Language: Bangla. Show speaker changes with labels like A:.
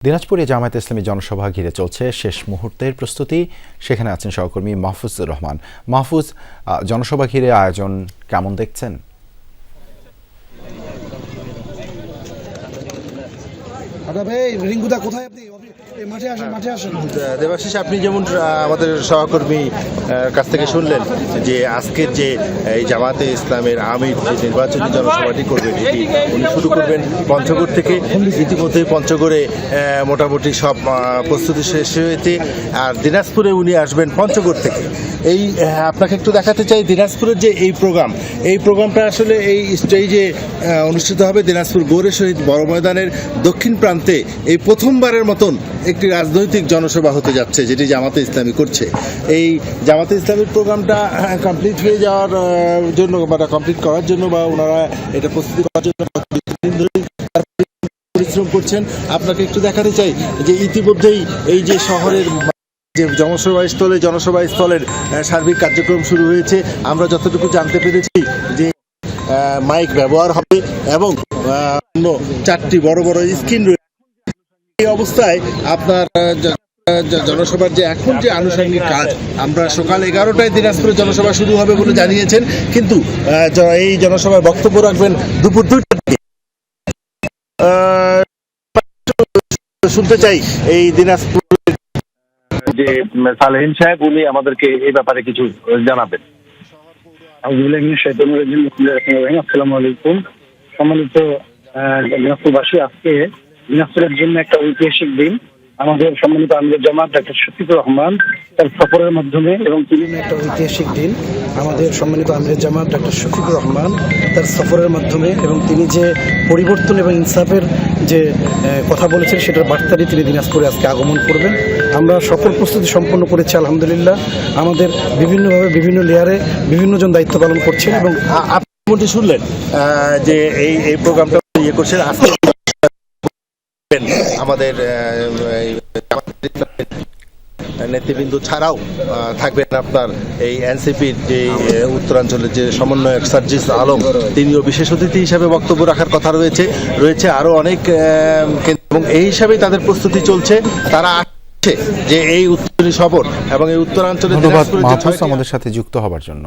A: দিনাজপুরে জামায়াতে ইসলামী জনসভা ঘিরে চলছে শেষ মুহূর্তের প্রস্তুতি। সেখানে আছেন সহকর্মী মাহফুজুর রহমান। মাহফুজ, জনসভা ঘিরে আয়োজন কেমন দেখছেন?
B: দেবাশিস, আপনি যেমন আমাদের সহকর্মী কাছ থেকে শুনলেন যে আজকের যে এই জামায়াতে ইসলামের আমির যে নির্বাচনী জনসভাটি করবেন এটি উনি শুরু করবেন পঞ্চগড় থেকে। ইতিমধ্যে পঞ্চগড়ে মোটামুটি সব প্রস্তুতি শেষ হয়েছে, আর দিনাজপুরে উনি আসবেন পঞ্চগড় থেকে। এই আপনাকে একটু দেখাতে চাই দিনাজপুরের যে এই প্রোগ্রামটা আসলে এই স্টেজে অনুষ্ঠিত হবে দিনাজপুর গৌরে শহীদ বড় ময়দানের দক্ষিণ প্রান্তে। এই প্রথমবারের মতন একটি রাজনৈতিক জনসভা হতে যাচ্ছে যেটি জামাতে ইসলামী করছে। এই জামাতে ইসলামীর প্রোগ্রামটা কমপ্লিট হয়ে যাওয়ার জন্য বা কমপ্লিট করার জন্য বা ওনারা এটা প্রস্তুতি করার জন্য পরিশ্রম করছেন। আপনাকে একটু দেখাতে চাই যে ইতিমধ্যেই এই যে শহরের যে জনসভা স্থলের সার্বিক কার্যক্রম শুরু হয়েছে। আমরা যতটুকু জানতে পেরেছি যে মাইক ব্যবহার হবে এবং অন্য 4টি বড় বড় স্ক্রিন রয়েছে। এই অবস্থায় আপনার জনসভার যে এখন যে আনুষঙ্গিক কাজ, আমরা সকাল 11টায় দিনাজপুরে জনসভা শুরু হবে বলে জানিয়েছেন, কিন্তু এই জনসভায় বক্তব্য রাখবেন দুপুর 2টার দিকে। শুনতে চাই এই দিনাজপুর
C: যে সালেহিন সাহেব উনি আমাদেরকে এই ব্যাপারে কিছু জানাবেন। আসসালামু আলাইকুম। সম্মানিত দিনাজপুরবাসী, আজকে দিনাজপুরের জন্য একটা ঐতিহাসিক দিন। আমাদের সম্মানিত আমিরের জামাত ডাক্তার শফিকুর রহমান তার সফরের মাধ্যমে এবং তিনি একটা ঐতিহাসিক দিন আমাদের সম্মানিত আমিরের জামাত ডাক্তার শফিকুর রহমান তার সফরের মাধ্যমে এবং তিনি যে পরিবর্তন এবং ইনসাফের যে কথা বলেছেন সেটার বার্তাটি তিনি দিনাজপুরে আজকে আগমন করবেন। আমরা সফল প্রস্তুতি সম্পন্ন করেছি আলহামদুলিল্লাহ। আমাদের বিভিন্নভাবে বিভিন্ন লেয়ারে বিভিন্নজন দায়িত্ব পালন করছেন এবং
B: আপনি শুনলেন যে এই প্রোগ্রামটা ইয়ে করছেন। আমাদের নেতৃবৃন্দ ছাড়াও থাকবেন আপনার এই এনসিপির যে উত্তরাঞ্চলের যে সমন্বয়ক সার্জিস আলম, তিনিও বিশেষ অতিথি হিসাবে বক্তব্য রাখার কথা রয়েছে আরো অনেক, এবং এই হিসাবেই তাদের প্রস্তুতি চলছে। তারা আসছে যে এই উত্তরী সফর এবং এই উত্তরাঞ্চলের
A: ধন্যবাদ মাহফুজ আমাদের সাথে যুক্ত হবার জন্য।